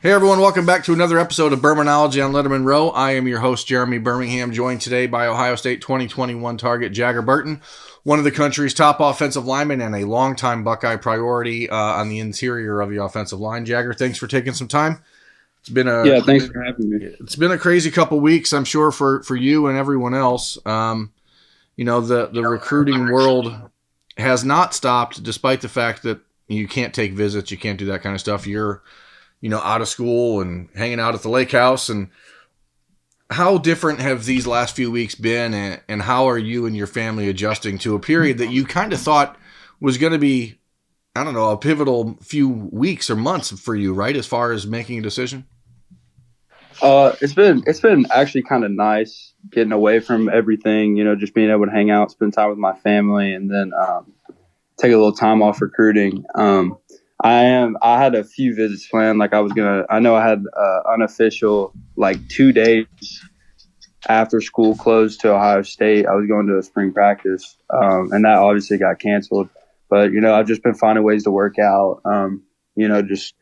Hey everyone, welcome back to another episode of Birminology on Lettermen Row. I am your host, Jeremy Birmingham, joined today by Ohio State 2021 target Jager Burton, one of the country's top offensive linemen and a longtime Buckeye priority on the interior of the offensive line. Jagger, thanks for taking some time. Thanks for having me. It's been a crazy couple weeks, I'm sure, for you and everyone else. The recruiting world has not stopped, despite the fact that you can't take visits, you can't do that kind of stuff. You're out of school and hanging out at the lake house. And how different have these last few weeks been, and how are you and your family adjusting to a period that you kind of thought was going to be, a pivotal few weeks or months for you, right, as far as making a decision? It's been actually kind of nice getting away from everything, just being able to hang out, spend time with my family, and then take a little time off recruiting. I had a few visits planned. I know I had unofficial 2 days after school closed to Ohio State. I was going to a spring practice, and that obviously got canceled. But I've just been finding ways to work out. Just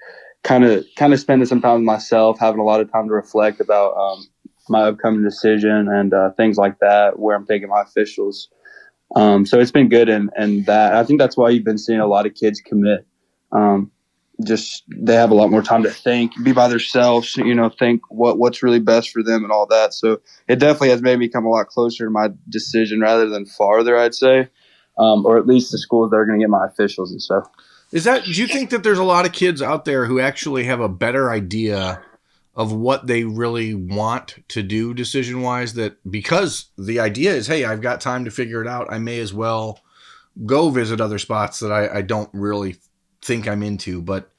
kind of spending some time with myself, having a lot of time to reflect about my upcoming decision and things like that, where I'm taking my officials. So it's been good, and that I think that's why you've been seeing a lot of kids commit. Just they have a lot more time to think, be by themselves, think what's really best for them and all that. So it definitely has made me come a lot closer to my decision rather than farther, I'd say, or at least the schools that are going to get my officials and stuff. Do you think that there's a lot of kids out there who actually have a better idea of what they really want to do decision-wise, that because the idea is, hey, I've got time to figure it out, I may as well go visit other spots that I don't really think I'm into? But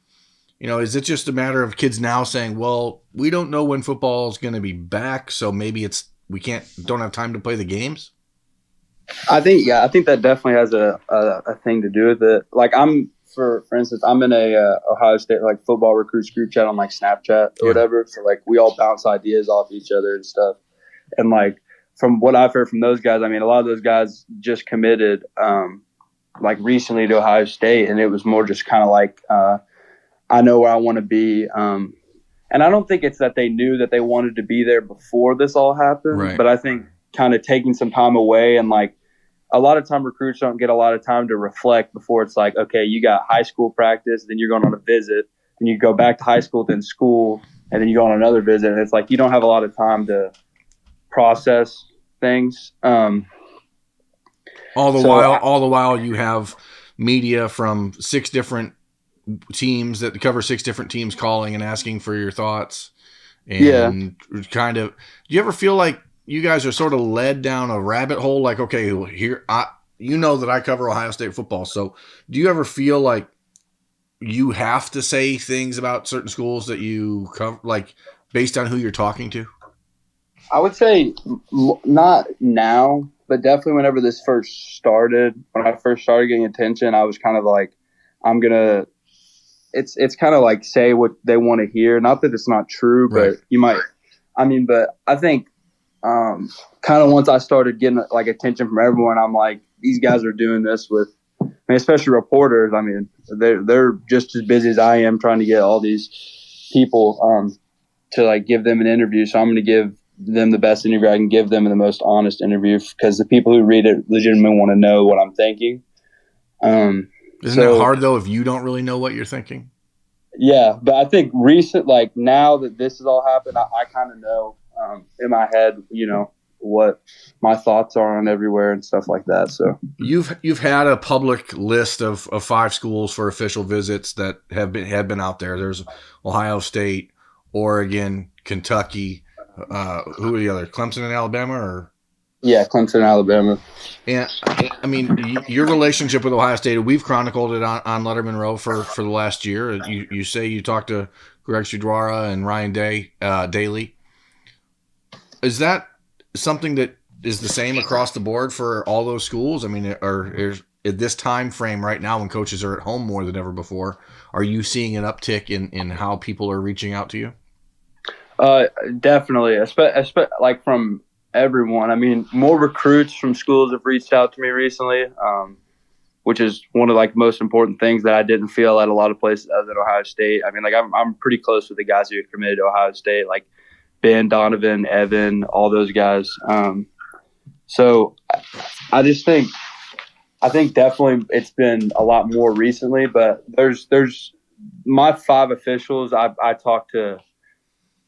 is it just a matter of kids now saying, well, we don't know when football is going to be back, so maybe we don't have time to play the games? I think that definitely has a thing to do with it. For instance, I'm in a Ohio State football recruits group chat on Snapchat or whatever. So we all bounce ideas off each other and stuff. And from what I've heard from those guys, a lot of those guys just committed recently to Ohio State, and it was more just kind of I know where I want to be. And I don't think it's that they knew that they wanted to be there before this all happened, right. But I think kind of taking some time away and a lot of time recruits don't get a lot of time to reflect before it's okay, you got high school practice, then you're going on a visit, then you go back to high school, then school, and then you go on another visit. And it's you don't have a lot of time to process things. All the while you have media from 6 different teams that cover 6 different teams calling and asking for your thoughts. And kind of, do you ever feel like you guys are sort of led down a rabbit hole? Okay, here, that I cover Ohio State football. So do you ever feel like you have to say things about certain schools that you cover, based on who you're talking to? I would say not now, but definitely whenever this first started, when I first started getting attention, I was kind of I'm going to, it's kind of say what they want to hear. Not that it's not true, right. But you might, but I think kind of once I started getting attention from everyone, I'm these guys are doing this with, especially reporters. They're just as busy as I am trying to get all these people to give them an interview. So I'm going to give them the best interview I can give them and the most honest interview, because the people who read it legitimately want to know what I'm thinking. Isn't it hard though if you don't really know what you're thinking? Yeah, but I think now that this has all happened, I kind of know in my head, what my thoughts are on everywhere and stuff like that. So you've had a public list of 5 schools for official visits that have been out there. There's Ohio State, Oregon, Kentucky. Who are the other? Clemson and Alabama, or? Yeah, Clemson and Alabama. And your relationship with Ohio State, we've chronicled it on Lettermen Row for the last year. You say you talked to Greg Studwara and Ryan Daly. Is that something that is the same across the board for all those schools? Or is at this time frame right now when coaches are at home more than ever before, are you seeing an uptick in how people are reaching out to you? Definitely, from everyone. More recruits from schools have reached out to me recently. which is one of like most important things that I didn't feel at a lot of places other than Ohio State. I mean, like I'm pretty close with the guys who are committed to Ohio State, like Ben, Donovan, Evan, all those guys. So I just think I think definitely it's been a lot more recently, but there's my 5 officials I talked to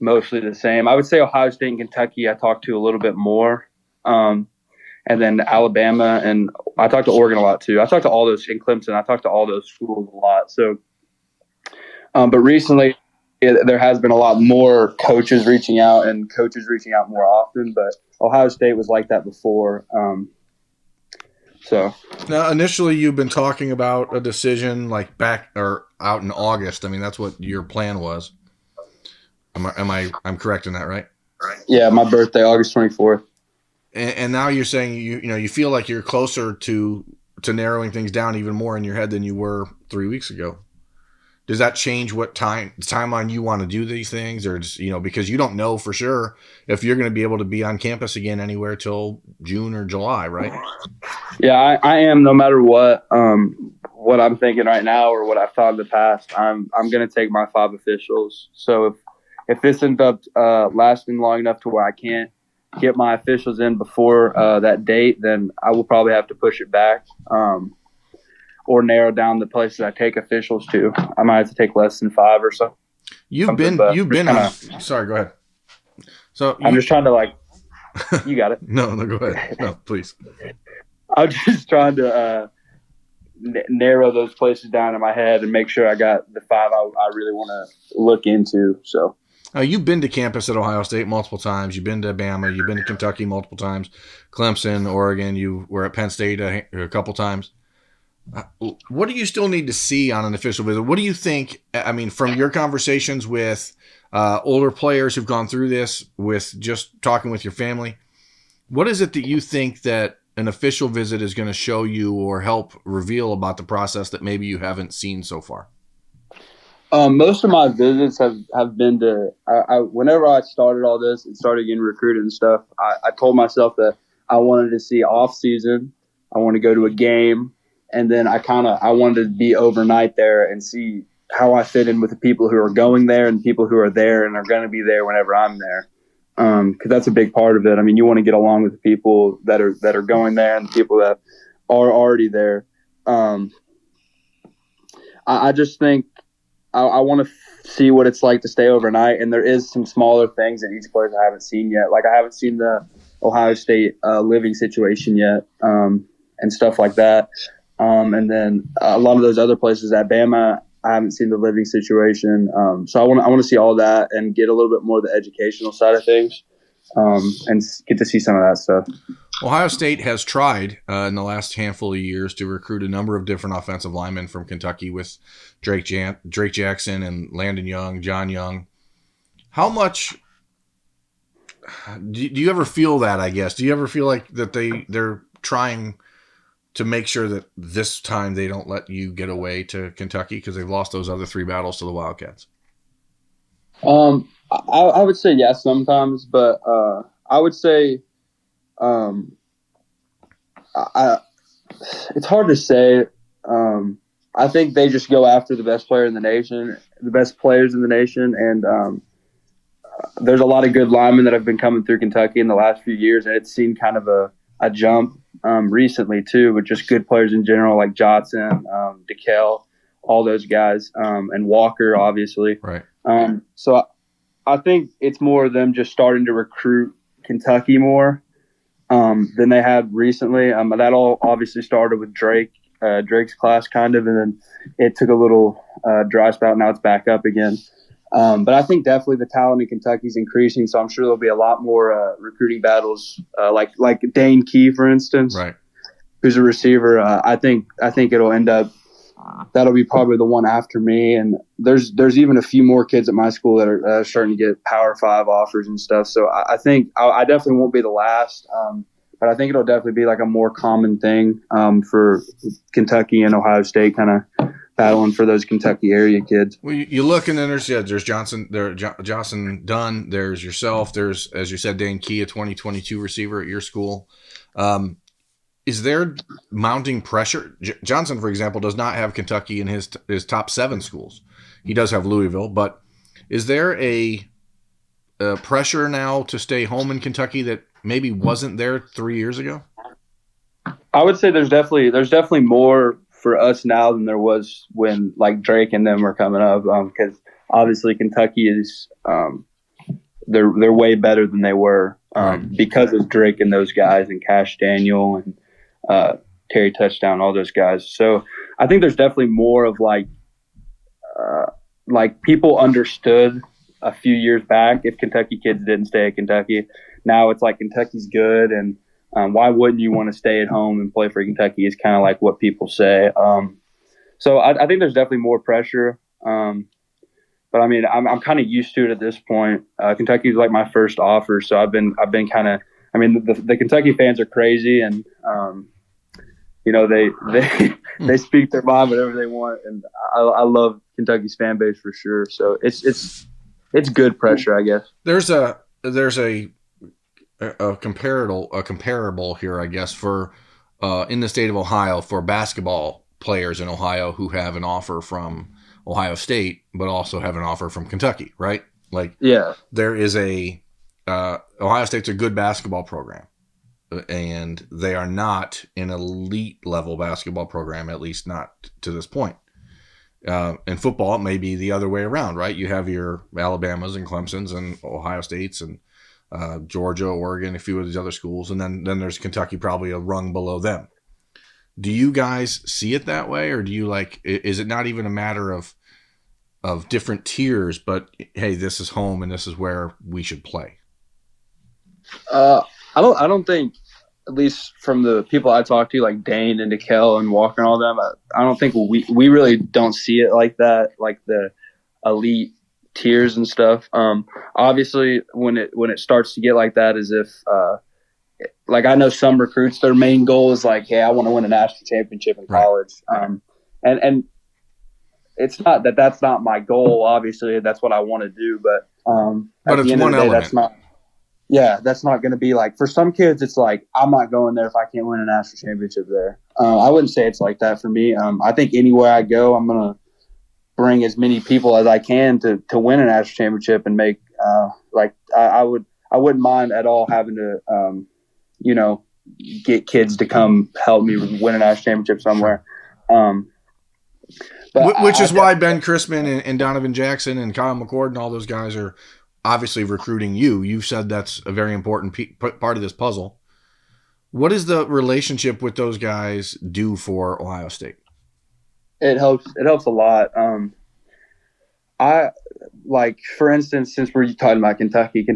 mostly the same. I would say Ohio State and Kentucky I talked to a little bit more. And then Alabama, and I talked to Oregon a lot too. I talked to all those in Clemson. I talked to all those schools a lot. So, but recently there has been a lot more coaches reaching out and coaches reaching out more often. But Ohio State was like that before. So now, initially, you've been talking about a decision like back or out in August. I mean, that's what your plan was. I'm correct in that, right? Yeah, my birthday, August 24th. And now you're saying you feel like you're closer to narrowing things down even more in your head than you were 3 weeks ago. Does that change what timeline you want to do these things, or just, because you don't know for sure if you're going to be able to be on campus again anywhere till June or July, right? Yeah, I am. No matter what I'm thinking right now or what I've thought in the past, I'm going to take my 5 officials. So if this ends up lasting long enough to where I can't get my officials in before that date, then I will probably have to push it back or narrow down the places I take officials to. I might have to take less than 5 or so. You've been on. Sorry, go ahead. So I'm just trying to you got it. No, go ahead. No, please. I'm just trying to narrow those places down in my head and make sure I got the 5 I really want to look into. So. You've been to campus at Ohio State multiple times. You've been to Bama. You've been to Kentucky multiple times. Clemson, Oregon. You were at Penn State a couple times. What do you still need to see on an official visit? What do you think? I mean, from your conversations with older players who've gone through this, with just talking with your family, what is it that you think that an official visit is going to show you or help reveal about the process that maybe you haven't seen so far? Most of my visits have been to whenever I started all this and started getting recruited and stuff, I told myself that I wanted to see off season. I want to go to a game, and then I wanted to be overnight there and see how I fit in with the people who are going there and people who are there and are going to be there whenever I'm there. Because that's a big part of it. I mean, you want to get along with the people that are going there and the people that are already there. I just think I want to see what it's like to stay overnight, and there is some smaller things in each place I haven't seen yet. Like I haven't seen the Ohio State living situation yet, and stuff like that. And then a lot of those other places at Bama, I haven't seen the living situation. So I want to see all that and get a little bit more of the educational side of things, and get to see some of that stuff. Ohio State has tried in the last handful of years to recruit a number of different offensive linemen from Kentucky with Drake Jackson and Landon Young, John Young. How much do you ever feel that, I guess? Do you ever feel like that they're trying to make sure that this time they don't let you get away to Kentucky because they've lost those other 3 battles to the Wildcats? I would say yes sometimes, but I would say it's hard to say. I think they just go after the best player in the nation, the best players in the nation, and there's a lot of good linemen that have been coming through Kentucky in the last few years, and it's seen kind of a jump recently too, with just good players in general like Johnson, DeKel, all those guys, and Walker, obviously. Right. So I think it's more of them just starting to recruit Kentucky more than they had recently. That all obviously started with Drake's class kind of, and then it took a little dry spout. Now it's back up again. But I think definitely the talent in Kentucky is increasing, so I'm sure there'll be a lot more recruiting battles, like Dane Key, for instance, right, who's a receiver. I think it'll end up that'll be probably the one after me, and there's even a few more kids at my school that are starting to get Power 5 offers and stuff. So I think I definitely won't be the last, but I think it'll definitely be like a more common thing for Kentucky and Ohio State kind of battling for those Kentucky area kids. Well, you look, and then there's Johnson, Johnson Dunn, there's yourself, there's, as you said, Dane Key, a 2022 receiver at your school. is there mounting pressure? Johnson, for example, does not have Kentucky in his top 7 schools. He does have Louisville, but is there a pressure now to stay home in Kentucky that maybe wasn't there 3 years ago? I would say there's definitely more for us now than there was when like Drake and them were coming up, because obviously Kentucky is they're way better than they were because of Drake and those guys and Cash Daniel and Terry Touchdown, all those guys. So I think there's definitely more of like people understood a few years back if Kentucky kids didn't stay at Kentucky. Now it's like Kentucky's good, and why wouldn't you want to stay at home and play for Kentucky is kind of like what people say. So I think there's definitely more pressure. But I mean, I'm kind of used to it at this point. Kentucky's like my first offer, so I've been kind of. I mean, the Kentucky fans are crazy, and they speak their mind whatever they want, and I love Kentucky's fan base for sure. So it's good pressure, I guess. There's a comparable here, I guess, for in the state of Ohio for basketball players in Ohio who have an offer from Ohio State, but also have an offer from Kentucky, right? Like, yeah, there is Ohio State's a good basketball program, and they are not an elite level basketball program, at least not to this point. In football, it may be the other way around, right? You have your Alabamas and Clemsons and Ohio States and Georgia, Oregon, a few of these other schools, and then there's Kentucky probably a rung below them. Do you guys see it that way, or do you is it not even a matter of different tiers, but hey, this is home and this is where we should play? I don't think, at least from the people I talk to, like Dane and DeKel and Walker and all them, I don't think we really don't see it like that, like the elite tiers and stuff. Obviously, when it starts to get like that, is if like I know some recruits, their main goal is like, hey, I want to win a national championship in college, and it's not that's not my goal. Obviously, that's what I want to do, but it's at the end one of the day, element. that's not going to be like, for some kids, it's like, I'm not going there if I can't win a national championship there. I wouldn't say it's like that for me. I think anywhere I go, I'm going to bring as many people as I can to win a national championship and make I wouldn't mind at all having to get kids to come help me win a national championship somewhere. Which is why Ben Crispin and Donovan Jackson and Kyle McCord and all those guys are obviously recruiting you. You've said that's a very important part of this puzzle. What does the relationship with those guys do for Ohio State? It helps a lot. I like, for instance, since we're talking about Kentucky,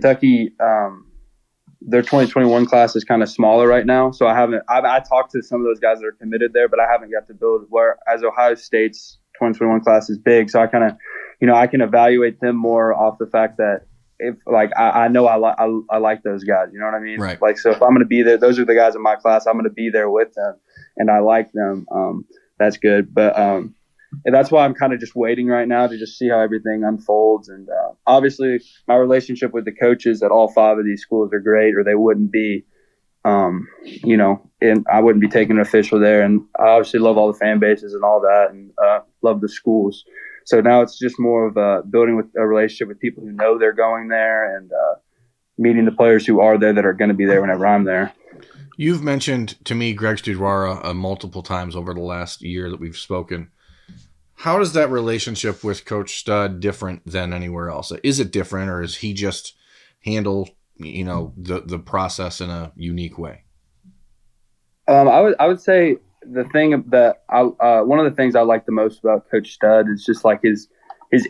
their 2021 class is kind of smaller right now. So I talked to some of those guys that are committed there, but I haven't got to build, whereas Ohio State's 2021 class is big. So I kind of, I can evaluate them more off the fact that if like, I know I like those guys, you know what I mean? Right. Like, so if I'm going to be there, those are the guys in my class, I'm going to be there with them and I like them. That's good. But, and that's why I'm kind of just waiting right now to just see how everything unfolds. And obviously, my relationship with the coaches at all 5 of these schools are great, or they wouldn't be, and I wouldn't be taking an official there. And I obviously love all the fan bases and all that, and love the schools. So now it's just more of building with a relationship with people who know they're going there, and meeting the players who are there that are going to be there whenever I'm there. You've mentioned to me Greg Studwara multiple times over the last year that we've spoken. How does that relationship with Coach Stud different than anywhere else? Is it different, or is he just handle the process in a unique way? I would say the thing that one of the things I like the most about Coach Stud is just like his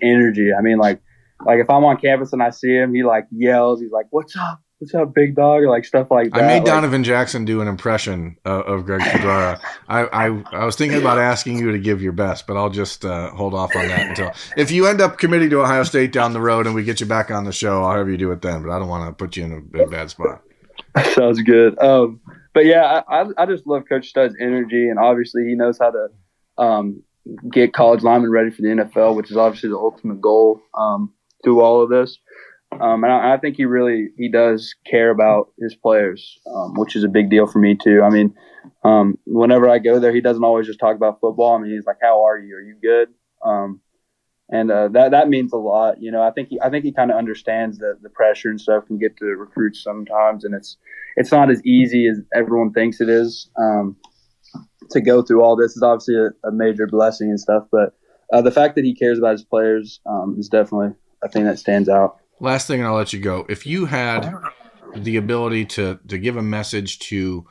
energy. I mean, like if I'm on campus and I see him, he like yells. He's like, "What's up? What's up, big dog?" Or like stuff like that. I made Donovan Jackson do an impression of Greg Studwara. I was thinking about asking you to give your best, but I'll just hold off on that until if you end up committing to Ohio State down the road and we get you back on the show, I'll have you do it then. But I don't want to put you in a bad spot. Sounds good. But yeah, I just love Coach Stud's energy, and obviously he knows how to get college linemen ready for the NFL, which is obviously the ultimate goal through all of this. And I think he does care about his players, which is a big deal for me too. I mean, whenever I go there, he doesn't always just talk about football. I mean, he's like, "How are you? Are you good?" And that means a lot. You know, I think he kind of understands the pressure and stuff can get to recruits sometimes, and it's not as easy as everyone thinks it is. To go through all this is obviously a major blessing and stuff, but the fact that he cares about his players is definitely a thing that stands out. Last thing, and I'll let you go. If you had the ability to give a message to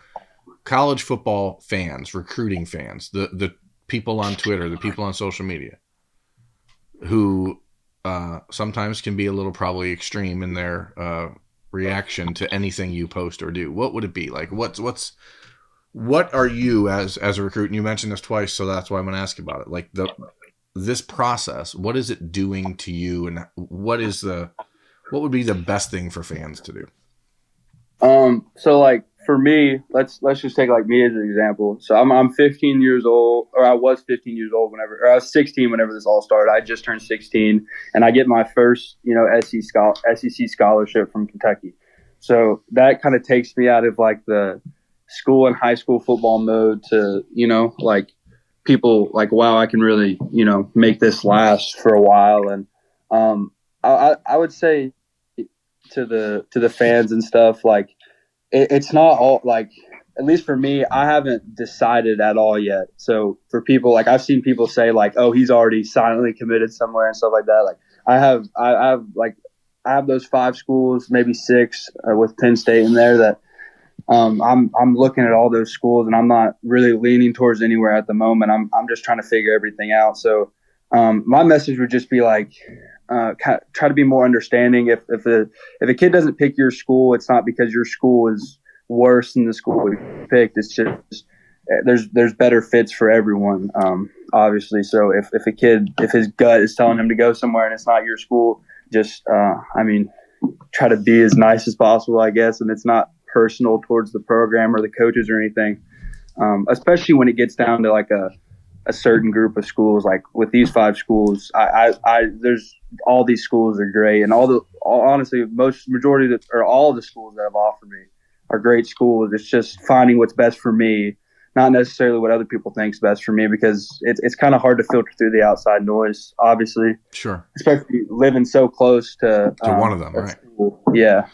college football fans, recruiting fans, the people on Twitter, the people on social media, who sometimes can be a little probably extreme in their reaction to anything you post or do, what would it be? Like, what are you as a recruit? And you mentioned this twice, so that's why I'm going to ask you about it. Like this process, what is it doing to you, and what would be the best thing for fans to do? So like for me, let's just take like me as an example. So I'm 15 years old, or I was 15 years old or I was 16 whenever this all started. I just turned 16, and I get my first, SEC scholarship from Kentucky. So that kind of takes me out of like the school and high school football mode to, like people like, wow, I can really, make this last for a while. And I would say to the fans and stuff, like it's not all like, at least for me, I haven't decided at all yet. So for people, like I've seen people say like, oh, he's already silently committed somewhere and stuff like that. Like I have those 5 schools, maybe 6 with Penn State in there that I'm looking at all those schools, and I'm not really leaning towards anywhere at the moment. I'm just trying to figure everything out. So my message would just be like, try to be more understanding. If a kid doesn't pick your school, it's not because your school is worse than the school you picked. It's just there's better fits for everyone, obviously. So if his gut is telling him to go somewhere and it's not your school, just try to be as nice as possible, I guess. And it's not personal towards the program or the coaches or anything, especially when it gets down to like a certain group of schools. Like with these 5 schools, there's all these schools are great, and honestly, majority of all of the schools that have offered me are great schools. It's just finding what's best for me, not necessarily what other people think is best for me, because it's kind of hard to filter through the outside noise, obviously. Sure. Especially living so close to one of them, right? School. Yeah.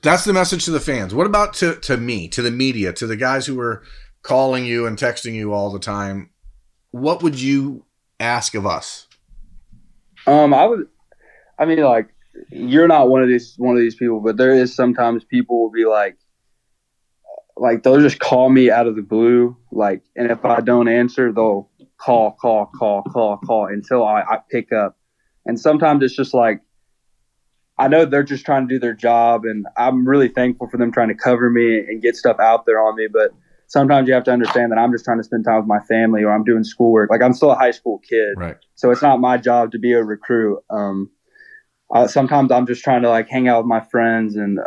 That's the message to the fans. What about to me, to the media, to the guys who are calling you and texting you all the time? What would you ask of us? Like, you're not one of these people, but there is sometimes people will be like they'll just call me out of the blue, like, and if I don't answer, they'll call until I pick up. And sometimes it's just like, I know they're just trying to do their job, and I'm really thankful for them trying to cover me and get stuff out there on me, but sometimes you have to understand that I'm just trying to spend time with my family, or I'm doing schoolwork. Like, I'm still a high school kid. Right. So it's not my job to be a recruit. Sometimes I'm just trying to like hang out with my friends and,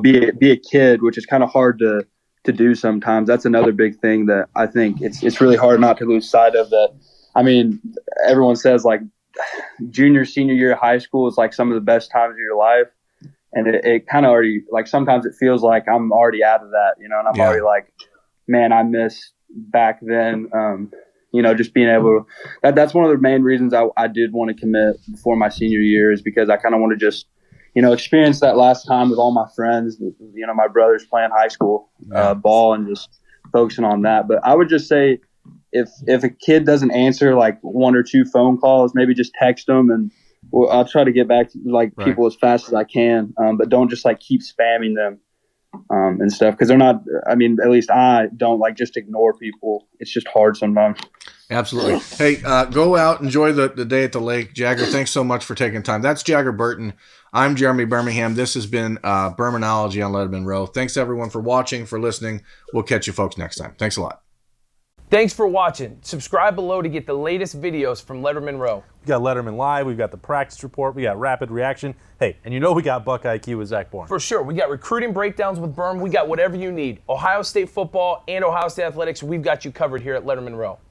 be a kid, which is kind of hard to do sometimes. That's another big thing that I think it's really hard not to lose sight of. That. I mean, everyone says like junior, senior year of high school is like some of the best times of your life. And it kind of already, like, sometimes it feels like I'm already out of that, and I'm already like, man, I miss back then. Just being able to, that's one of the main reasons I did want to commit before my senior year, is because I kind of want to just, experience that last time with all my friends, my brothers playing high school ball, and just focusing on that. But I would just say, if a kid doesn't answer like 1 or 2 phone calls, maybe just text them, and I'll try to get back to people as fast as I can. But don't just like keep spamming them. And stuff, because they're not, at least I don't like just ignore people. It's just hard sometimes. Absolutely. Hey, go out, enjoy the day at the lake. Jager, thanks so much for taking time. That's Jager Burton. I'm Jeremy Birmingham. This has been Birminology on Lettermen Row. Thanks everyone for watching, for listening. We'll catch you folks next time. Thanks a lot. Thanks for watching. Subscribe below to get the latest videos from Lettermen Row. We got Letterman Live, we've got the practice report, we got rapid reaction. Hey, and we got Buck IQ with Zach Bourne. For sure. We got recruiting breakdowns with Berm. We got whatever you need. Ohio State football and Ohio State athletics, we've got you covered here at Lettermen Row.